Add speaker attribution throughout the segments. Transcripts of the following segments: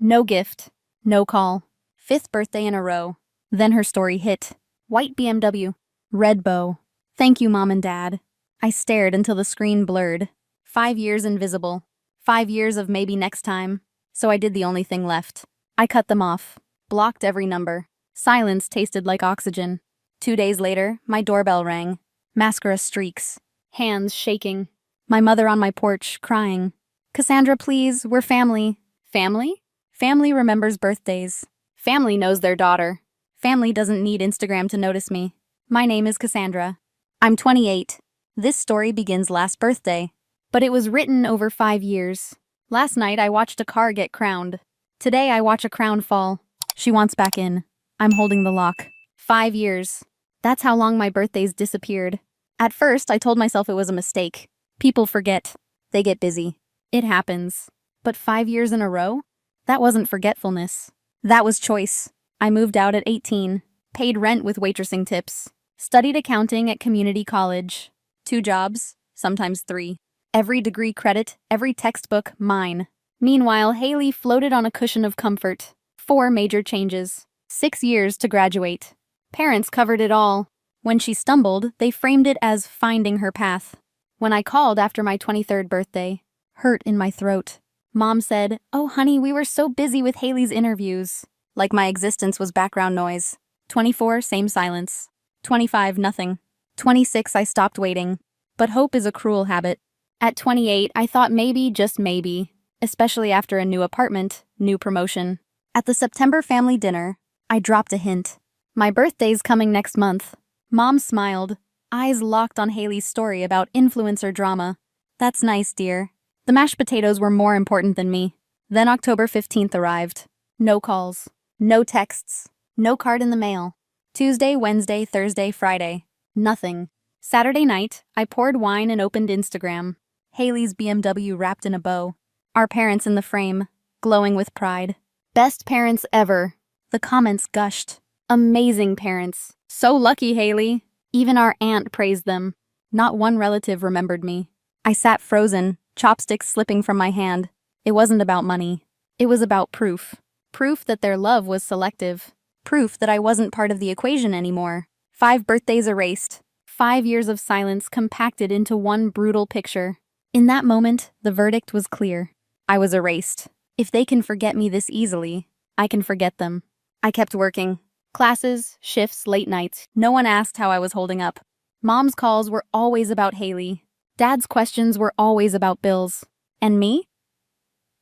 Speaker 1: No gift. No call. Fifth birthday in a row. Then her story hit. White BMW. Red bow. Thank you, Mom and Dad. I stared until the screen blurred. 5 years invisible. 5 years of maybe next time. So I did the only thing left. I cut them off. Blocked every number. Silence tasted like oxygen. 2 days later, my doorbell rang. Mascara streaks. Hands shaking. My mother on my porch, crying. Cassandra, please, we're family. Family? Family remembers birthdays. Family knows their daughter. Family doesn't need Instagram to notice me. My name is Cassandra. I'm 28. This story begins last birthday. But it was written over 5 years. Last night I watched a car get crowned. Today I watch a crown fall. She wants back in. I'm holding the lock. 5 years. That's how long my birthdays disappeared. At first I told myself it was a mistake. People forget. They get busy. It happens. But 5 years in a row? That wasn't forgetfulness. That was choice. I moved out at 18. Paid rent with waitressing tips. Studied accounting at community college. 2 jobs, sometimes 3. Every degree credit, every textbook, mine. Meanwhile, Haley floated on a cushion of comfort. 4 major changes. 6 years to graduate. Parents covered it all. When she stumbled, they framed it as finding her path. When I called after my 23rd birthday, hurt in my throat, Mom said, "Oh honey, we were so busy with Haley's interviews." Like my existence was background noise. 24, same silence. 25, nothing. 26, I stopped waiting. But hope is a cruel habit. At 28, I thought maybe, just maybe, especially after a new apartment, new promotion. At the September family dinner, I dropped a hint. My birthday's coming next month. Mom smiled, eyes locked on Haley's story about influencer drama. That's nice, dear. The mashed potatoes were more important than me. Then October 15th arrived. No calls. No texts. No card in the mail. Tuesday, Wednesday, Thursday, Friday. Nothing. Saturday night, I poured wine and opened Instagram. Haley's BMW wrapped in a bow. Our parents in the frame, glowing with pride. Best parents ever. The comments gushed. Amazing parents. So lucky, Haley. Even our aunt praised them. Not one relative remembered me. I sat frozen, chopsticks slipping from my hand. It wasn't about money. It was about proof. Proof that their love was selective. Proof that I wasn't part of the equation anymore. 5 birthdays erased. 5 years of silence compacted into one brutal picture. In that moment, the verdict was clear. I was erased. If they can forget me this easily, I can forget them. I kept working. Classes, shifts, late nights. No one asked how I was holding up. Mom's calls were always about Haley. Dad's questions were always about bills. And me?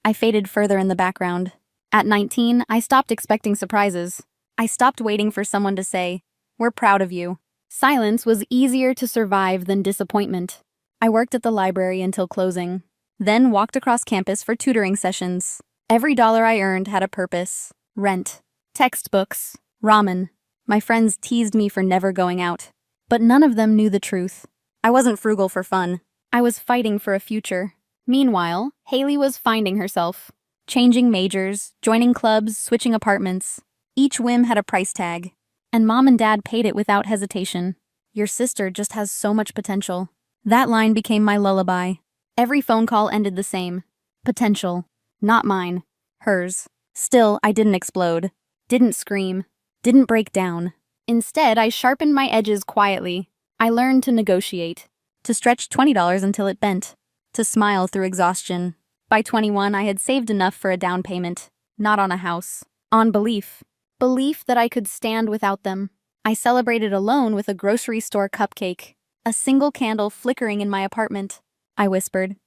Speaker 1: I faded further in the background. At 19, I stopped expecting surprises. I stopped waiting for someone to say, "We're proud of you." Silence was easier to survive than disappointment. I worked at the library until closing, then walked across campus for tutoring sessions. Every dollar I earned had a purpose. Rent, textbooks, ramen. My friends teased me for never going out, but none of them knew the truth. I wasn't frugal for fun. I was fighting for a future. Meanwhile, Haley was finding herself. Changing majors, joining clubs, switching apartments. Each whim had a price tag. And Mom and Dad paid it without hesitation. Your sister just has so much potential. That line became my lullaby. Every phone call ended the same. Potential. Not mine. Hers. Still, I didn't explode. Didn't scream. Didn't break down. Instead, I sharpened my edges quietly. I learned to negotiate. To stretch $20 until it bent. To smile through exhaustion. By 21, I had saved enough for a down payment. Not on a house. On belief. Belief that I could stand without them. I celebrated alone with a grocery store cupcake. A single candle flickering in my apartment. I whispered,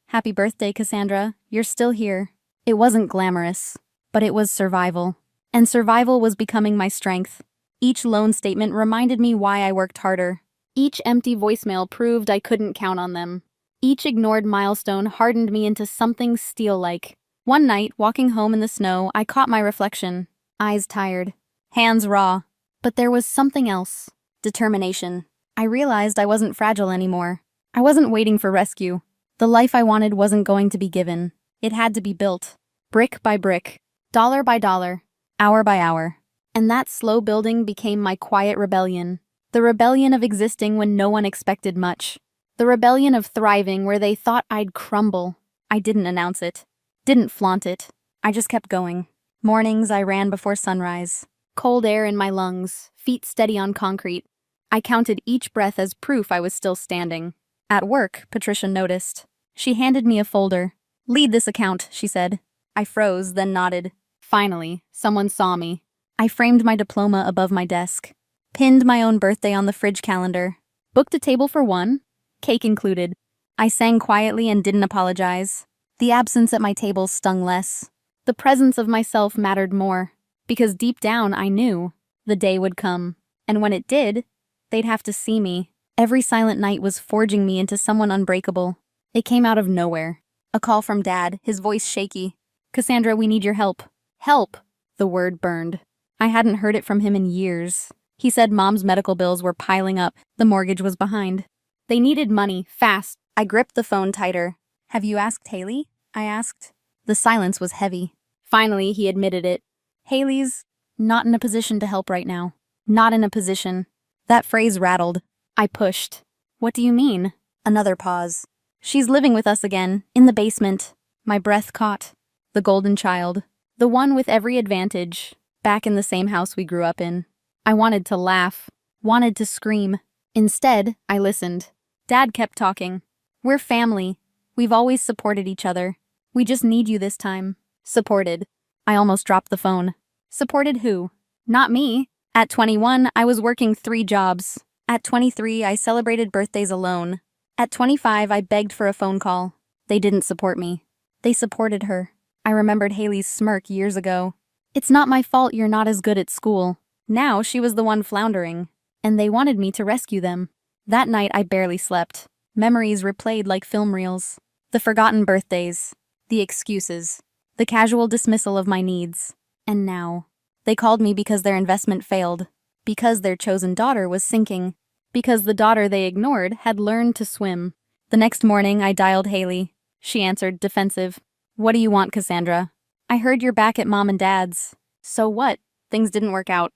Speaker 1: "Happy birthday, Cassandra. You're still here." It wasn't glamorous, but it was survival. And survival was becoming my strength. Each loan statement reminded me why I worked harder. Each empty voicemail proved I couldn't count on them. Each ignored milestone hardened me into something steel-like. One night, walking home in the snow, I caught my reflection. Eyes tired, hands raw. But there was something else. Determination. I realized I wasn't fragile anymore. I wasn't waiting for rescue. The life I wanted wasn't going to be given. It had to be built. Brick by brick. Dollar by dollar. Hour by hour. And that slow building became my quiet rebellion. The rebellion of existing when no one expected much. The rebellion of thriving where they thought I'd crumble. I didn't announce it. Didn't flaunt it. I just kept going. Mornings, I ran before sunrise. Cold air in my lungs, feet steady on concrete. I counted each breath as proof I was still standing. At work, Patricia noticed. She handed me a folder. "Lead this account," she said. I froze, then nodded. Finally, someone saw me. I framed my diploma above my desk. Pinned my own birthday on the fridge calendar. Booked a table for one, cake included. I sang quietly and didn't apologize. The absence at my table stung less. The presence of myself mattered more, because deep down I knew the day would come. And when it did, they'd have to see me. Every silent night was forging me into someone unbreakable. It came out of nowhere. A call from Dad, his voice shaky. "Cassandra, we need your help." Help! The word burned. I hadn't heard it from him in years. He said Mom's medical bills were piling up. The mortgage was behind. They needed money, fast. I gripped the phone tighter. "Have you asked Haley?" I asked. The silence was heavy. Finally, he admitted it. "Haley's not in a position to help right now. Not in a position." That phrase rattled. I pushed. "What do you mean?" Another pause. "She's living with us again, in the basement." My breath caught. The golden child. The one with every advantage. Back in the same house we grew up in. I wanted to laugh. Wanted to scream. Instead, I listened. Dad kept talking. "We're family. We've always supported each other. We just need you this time." Supported. I almost dropped the phone. Supported who? Not me. At 21, I was working 3 jobs. At 23, I celebrated birthdays alone. At 25, I begged for a phone call. They didn't support me. They supported her. I remembered Haley's smirk years ago. "It's not my fault you're not as good at school." Now she was the one floundering. And they wanted me to rescue them. That night, I barely slept. Memories replayed like film reels. The forgotten birthdays. The excuses. The casual dismissal of my needs. And now, they called me because their investment failed. Because their chosen daughter was sinking. Because the daughter they ignored had learned to swim. The next morning, I dialed Haley. She answered, defensive. "What do you want, Cassandra?" "I heard you're back at Mom and Dad's." "So what? Things didn't work out."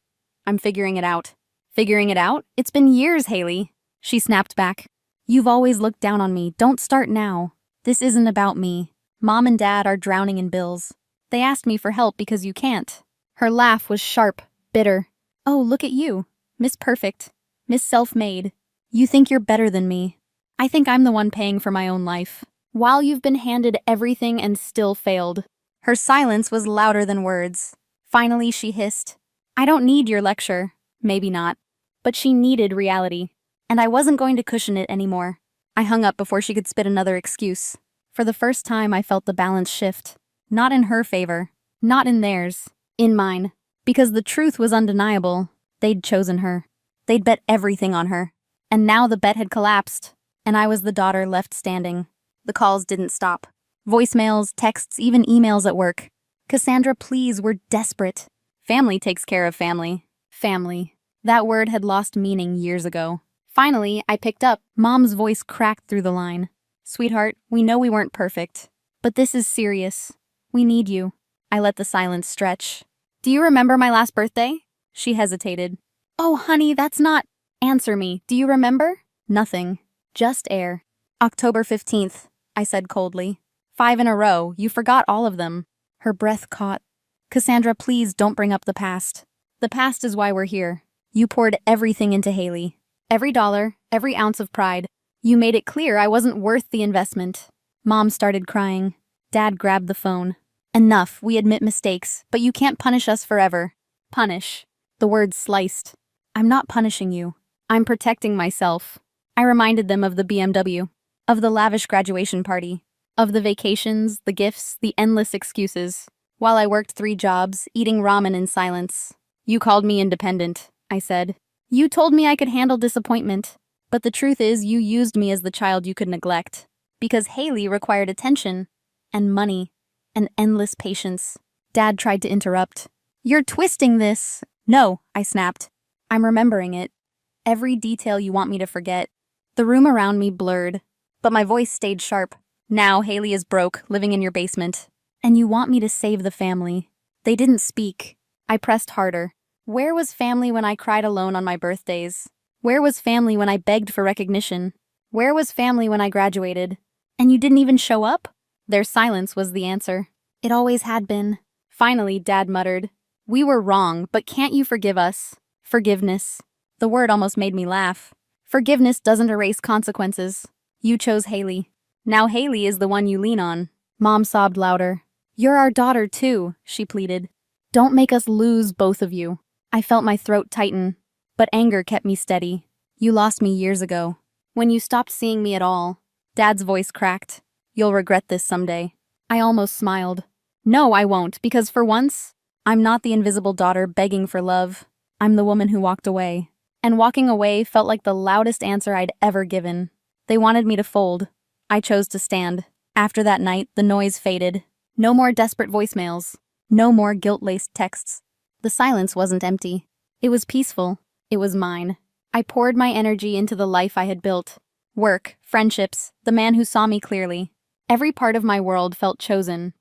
Speaker 1: "I'm figuring it out." "Figuring it out? It's been years, Haley." She snapped back. "You've always looked down on me. Don't start now. This isn't about me. Mom and Dad are drowning in bills. They asked me for help because you can't." Her laugh was sharp, bitter. "Oh, look at you. Miss Perfect. Miss Self-Made. You think you're better than me. I think I'm the one paying for my own life. While you've been handed everything and still failed." Her silence was louder than words. Finally, she hissed. "I don't need your lecture." Maybe not. But she needed reality. And I wasn't going to cushion it anymore. I hung up before she could spit another excuse. For the first time, I felt the balance shift. Not in her favor. Not in theirs. In mine. Because the truth was undeniable. They'd chosen her. They'd bet everything on her. And now the bet had collapsed. And I was the daughter left standing. The calls didn't stop. Voicemails, texts, even emails at work. "Cassandra, please, we're desperate." Family takes care of family. Family. That word had lost meaning years ago. Finally, I picked up. Mom's voice cracked through the line. "Sweetheart, we know we weren't perfect. But this is serious. We need you." I let the silence stretch. "Do you remember my last birthday?" She hesitated. "Oh, honey, that's not—" "Answer me. Do you remember?" Nothing. Just air. "October 15th, I said coldly. 5 in a row. You forgot all of them." Her breath caught. "Cassandra, please don't bring up the past. The past is why we're here. You poured everything into Haley. Every dollar, every ounce of pride. You made it clear I wasn't worth the investment." Mom started crying. Dad grabbed the phone. "Enough, we admit mistakes, but you can't punish us forever." Punish. The word sliced. "I'm not punishing you. I'm protecting myself." I reminded them of the BMW, of the lavish graduation party, of the vacations, the gifts, the endless excuses. While I worked 3 jobs, eating ramen in silence. "You called me independent," I said. "You told me I could handle disappointment. But the truth is you used me as the child you could neglect. Because Haley required attention, and money, and endless patience." Dad tried to interrupt. "You're twisting this." "No," I snapped. "I'm remembering it. Every detail you want me to forget." The room around me blurred, but my voice stayed sharp. "Now Haley is broke, living in your basement. And you want me to save the family." They didn't speak. I pressed harder. Where was family when I cried alone on my birthdays? Where was family when I begged for recognition? Where was family when I graduated? And you didn't even show up? Their silence was the answer. It always had been. Finally, Dad muttered. We were wrong, but can't you forgive us? Forgiveness. The word almost made me laugh. Forgiveness doesn't erase consequences. You chose Haley. Now Haley is the one you lean on. Mom sobbed louder. You're our daughter too, she pleaded. Don't make us lose both of you. I felt my throat tighten, but anger kept me steady. You lost me years ago. When you stopped seeing me at all. Dad's voice cracked. You'll regret this someday. I almost smiled. No, I won't, because for once, I'm not the invisible daughter begging for love. I'm the woman who walked away. And walking away felt like the loudest answer I'd ever given. They wanted me to fold. I chose to stand. After that night, the noise faded. No more desperate voicemails. No more guilt-laced texts. The silence wasn't empty. It was peaceful. It was mine. I poured my energy into the life I had built. Work, friendships, the man who saw me clearly. Every part of my world felt chosen.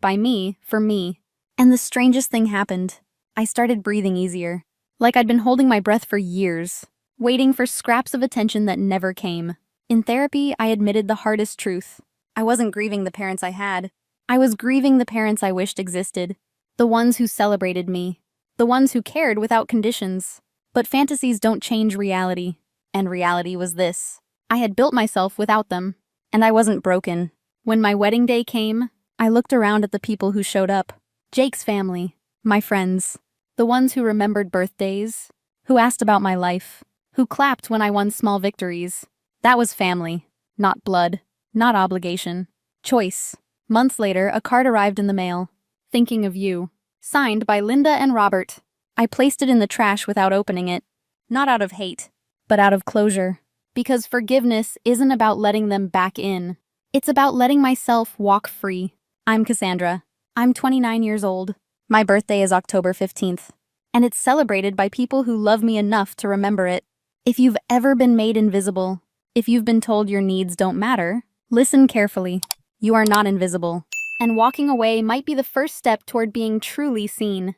Speaker 1: By me, for me. And the strangest thing happened. I started breathing easier. Like I'd been holding my breath for years. Waiting for scraps of attention that never came. In therapy, I admitted the hardest truth. I wasn't grieving the parents I had. I was grieving the parents I wished existed. The ones who celebrated me. The ones who cared without conditions. But fantasies don't change reality. And reality was this. I had built myself without them. And I wasn't broken. When my wedding day came, I looked around at the people who showed up. Jake's family. My friends. The ones who remembered birthdays. Who asked about my life. Who clapped when I won small victories. That was family. Not blood. Not obligation. Choice. Months later, a card arrived in the mail. Thinking of you. Signed by Linda and Robert. I placed it in the trash without opening it. Not out of hate, but out of closure. Because forgiveness isn't about letting them back in. It's about letting myself walk free. I'm Cassandra. I'm 29 years old. My birthday is October 15th. And it's celebrated by people who love me enough to remember it. If you've ever been made invisible, if you've been told your needs don't matter, listen carefully. You are not invisible. And walking away might be the first step toward being truly seen.